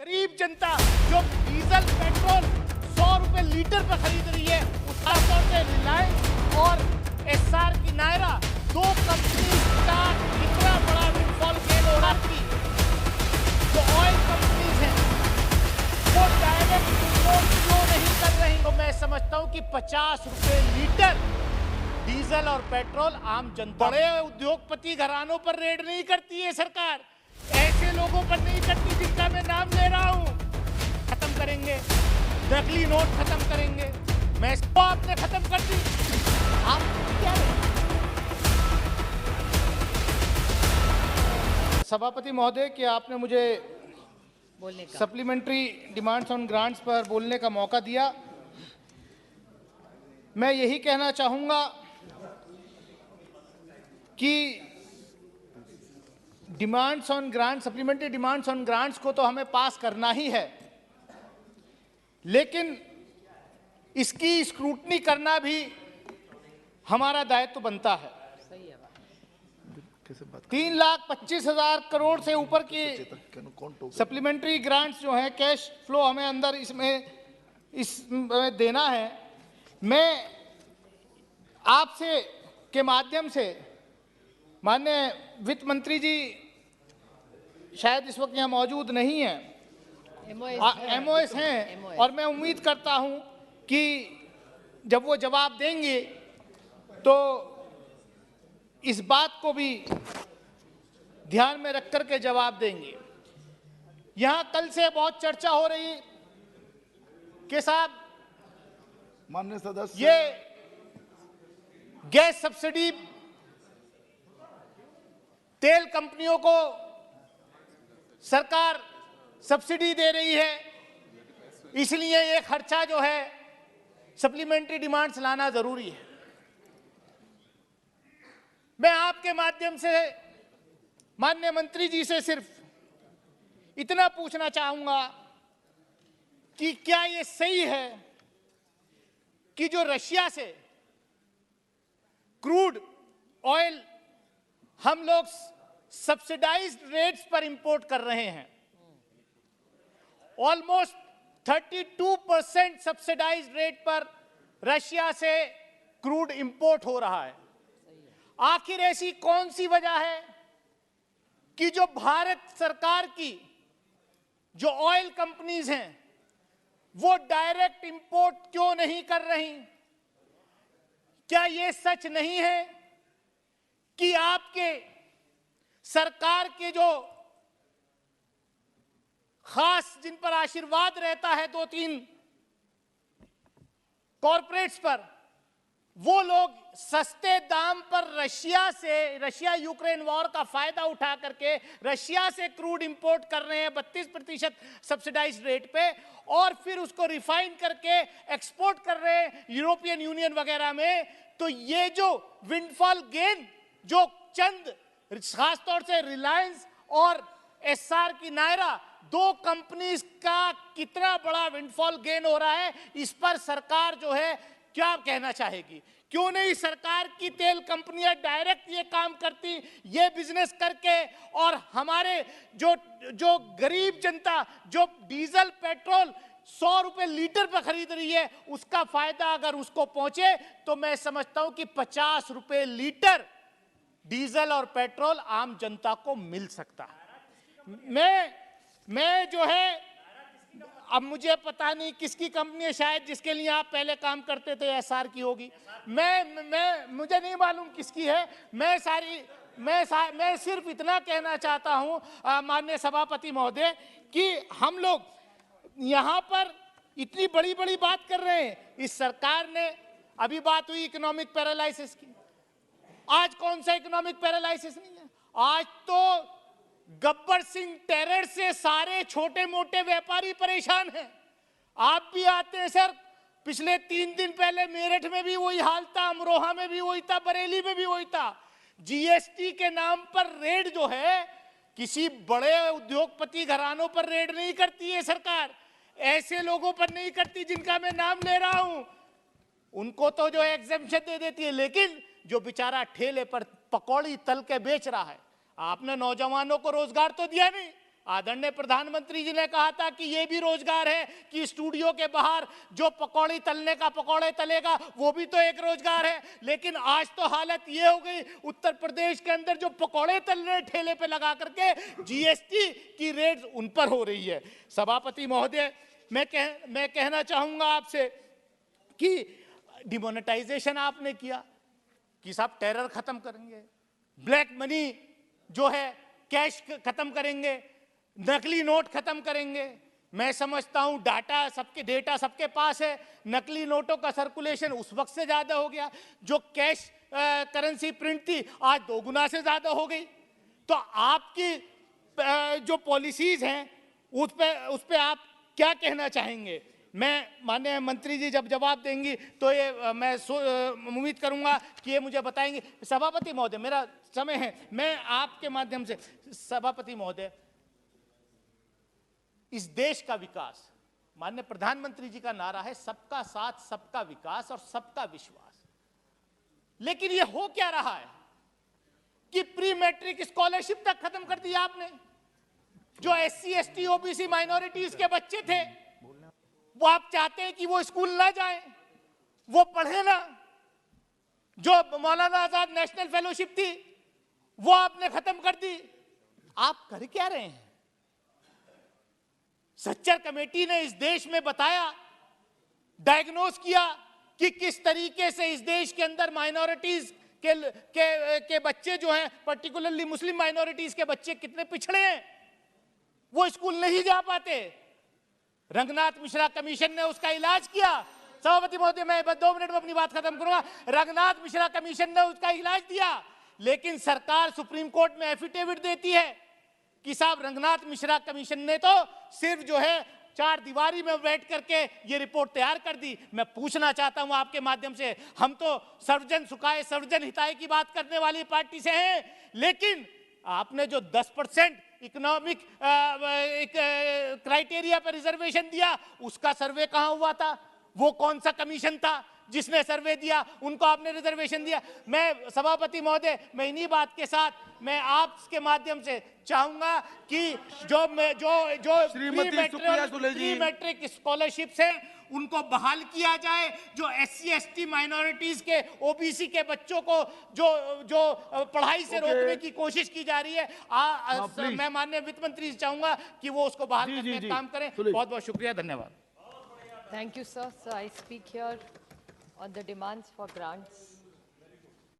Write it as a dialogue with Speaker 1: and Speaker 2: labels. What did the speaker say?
Speaker 1: गरीब जनता जो diesel petrol 100 रुपए लीटर पर खरीद रही है, उस खासतौर से रिलायंस और एस्सार की नायरा, दो कंपनी का कितना बड़ा विंडफॉल गेन हो रहा थी। जो ऑयल कंपनीज हैं वो डायरेक्ट इंपोर्ट क्यों नहीं कर रही? तो मैं समझता हूं कि 50 रुपए लीटर डीजल और पेट्रोल आम जनता, बड़े उद्योगपति घरानों पर रेड नहीं करती है सरकार, ऐसे लोगों पर नहीं करती जिनका मैं नाम ले रहा हूं। खत्म करेंगे, नकली नोट खत्म करेंगे, मैं इसको आपने खत्म कर दी। आप क्या सभापति महोदय कि आपने मुझे
Speaker 2: बोलने का
Speaker 1: सप्लीमेंट्री डिमांड्स ऑन ग्रांट्स पर बोलने का मौका दिया। मैं यही कहना चाहूंगा कि demands on grant, supplementary demands on grants को तो हमें पास करना ही है, लेकिन इसकी स्क्रूटनी करना भी हमारा दायित्व बनता है। 3,25,000 करोड़ से ऊपर की सप्लीमेंट्री ग्रांट्स जो हैं, कैश फ्लो हमें अंदर इसमें देना है। मैं आपसे के माध्यम से, माननीय वित्त मंत्री जी शायद इस वक्त यहाँ मौजूद नहीं है, एमओएस हैं, और मैं उम्मीद करता हूँ कि जब वो जवाब देंगे तो इस बात को भी ध्यान में रख कर के जवाब देंगे। यहाँ कल से बहुत चर्चा हो रही कि साहब
Speaker 3: माननीय सदस्य,
Speaker 1: ये गैस सब्सिडी तेल कंपनियों को सरकार सब्सिडी दे रही है, इसलिए ये खर्चा जो है सप्लीमेंट्री डिमांड्स लाना जरूरी है। मैं आपके माध्यम से माननीय मंत्री जी से सिर्फ इतना पूछना चाहूंगा कि क्या ये सही है कि जो रशिया से क्रूड ऑयल हम लोग सब्सिडाइज्ड रेट्स पर इंपोर्ट कर रहे हैं, ऑलमोस्ट 32% सब्सिडाइज्ड रेट पर रशिया से क्रूड इंपोर्ट हो रहा है। आखिर ऐसी कौन सी वजह है कि जो भारत सरकार की जो ऑयल कंपनीज हैं वो डायरेक्ट इंपोर्ट क्यों नहीं कर रही? क्या यह सच नहीं है कि आपके सरकार के जो खास जिन पर आशीर्वाद रहता है 2-3 कॉरपोरेट्स पर, वो लोग सस्ते दाम पर रशिया यूक्रेन वॉर का फायदा उठा करके रशिया से क्रूड इंपोर्ट कर रहे हैं 32% सब्सिडाइज्ड रेट पे, और फिर उसको रिफाइन करके एक्सपोर्ट कर रहे हैं यूरोपियन यूनियन वगैरह में। तो ये जो विंडफॉल गेन जो चंद खासतौर से रिलायंस और एस्सार की नायरा, दो कंपनीज का कितना बड़ा विंडफॉल गेन हो रहा है, इस पर सरकार जो है क्या कहना चाहेगी? क्यों नहीं सरकार की तेल कंपनियां डायरेक्ट ये काम करती, ये बिजनेस करके, और हमारे जो गरीब जनता जो डीजल पेट्रोल 100 रुपए लीटर पर खरीद रही है, उसका फायदा अगर उसको पहुंचे तो मैं समझता हूं कि 50 रुपए लीटर डीजल और पेट्रोल आम जनता को मिल सकता है। मैं जो है, अब मुझे पता नहीं किसकी कंपनी है, शायद जिसके लिए आप पहले काम करते थे एस्सार की होगी, मुझे नहीं मालूम किसकी है। मैं सिर्फ इतना कहना चाहता हूं माननीय सभापति महोदय कि हम लोग यहां पर इतनी बड़ी बड़ी बात कर रहे हैं। इस सरकार ने, अभी बात हुई इकोनॉमिक पैरालाइसिस की, आज कौन सा इकोनॉमिक पैरालाइसिस नहीं है? आज तो गब्बर सिंह टेरर से सारे छोटे मोटे व्यापारी परेशान हैं। आप भी आते हैं सर, पिछले 3 दिन पहले मेरठ में भी वही हाल था, अमरोहा में भी वही था, बरेली में भी वही था। जीएसटी के नाम पर रेड जो है, किसी बड़े उद्योगपति घरानों पर रेड नहीं करती है सरकार, ऐसे लोगों पर नहीं करती जिनका मैं नाम ले रहा हूं, उनको तो जो एग्जेम्पशन दे देती है। लेकिन जो बेचारा ठेले पर पकौड़ी तल के बेच रहा है, आपने नौजवानों को रोजगार तो दिया नहीं, आदरणीय प्रधानमंत्री जी ने कहा था कि ये भी रोजगार है कि स्टूडियो के बाहर जो पकौड़ी तलने का पकौड़े तलेगा वो भी तो एक रोजगार है। लेकिन आज तो हालत ये हो गई, उत्तर प्रदेश के अंदर जो पकौड़े तल रहे ठेले पे लगा करके जीएसटी की रेट उन पर हो रही है। सभापति महोदय, मैं कहना चाहूंगा आपसे कि डिमोनेटाइजेशन आपने किया कि साहब टेरर खत्म करेंगे, ब्लैक मनी जो है कैश खत्म करेंगे, नकली नोट खत्म करेंगे। मैं समझता हूं डेटा सबके पास है, नकली नोटों का सर्कुलेशन उस वक्त से ज्यादा हो गया, जो कैश करेंसी प्रिंट थी आज 2 गुना से ज्यादा हो गई। तो आपकी जो पॉलिसीज हैं उस पे आप क्या कहना चाहेंगे? मैं माननीय मंत्री जी जब जवाब देंगी तो ये मैं उम्मीद करूंगा कि ये मुझे बताएंगे। सभापति महोदय, मेरा समय है, मैं आपके माध्यम से, सभापति महोदय, इस देश का विकास, माननीय प्रधानमंत्री जी का नारा है सबका साथ, सबका विकास और सबका विश्वास। लेकिन ये हो क्या रहा है कि प्री मैट्रिक स्कॉलरशिप तक खत्म कर दिया आपने। जो एससी, एसटी, ओबीसी माइनॉरिटीज के बच्चे थे वो आप चाहते हैं कि वो स्कूल ना जाएं, वो पढ़े ना। जो मौलाना आजाद नेशनल फेलोशिप थी वो आपने खत्म कर दी। आप कर क्या रहे हैं? सच्चर कमेटी ने इस देश में बताया, डायग्नोस किया कि किस तरीके से इस देश के अंदर माइनॉरिटीज के बच्चे जो हैं, पर्टिकुलरली मुस्लिम माइनॉरिटीज के बच्चे कितने पिछड़े हैं, वो स्कूल नहीं जा पाते। रंगनाथ मिश्रा कमीशन ने उसका इलाज किया। सभापति महोदय, मैं बस 2 मिनट में अपनी बात खत्म करूंगा। रंगनाथ मिश्रा कमीशन ने उसका इलाज दिया, लेकिन सरकार सुप्रीम कोर्ट में एफिडेविट देती है कि साहब रंगनाथ मिश्रा कमीशन ने तो सिर्फ जो है 4 दीवारी में बैठ करके ये रिपोर्ट तैयार कर दी। मैं पूछना चाहता हूं आपके माध्यम से, हम तो सर्वजन सुखाय सर्वजन हिताय की बात करने वाली पार्टी से हैं, लेकिन आपने जो 10% इकोनॉमिक क्राइटेरिया पर रिजर्वेशन दिया, उसका सर्वे कहां हुआ था? वो कौन सा कमीशन था जिसने सर्वे दिया? उनको आपने रिजर्वेशन दिया। मैं सभापति महोदय, मैं इन्हीं बात के साथ मैं आपके माध्यम से चाहूंगा कि जो प्री मैट्रिक स्कॉलरशिप्स है उनको बहाल किया जाए। जो एससी, एसटी माइनॉरिटीज के, ओबीसी के बच्चों को जो पढ़ाई से रोकने की कोशिश की जा रही है, मैं माननीय वित्त मंत्री से चाहूंगा कि वो उसको बहाल करने का काम करें। बहुत बहुत शुक्रिया, धन्यवाद।
Speaker 2: Thank you, sir. So I speak here on the demands for grants.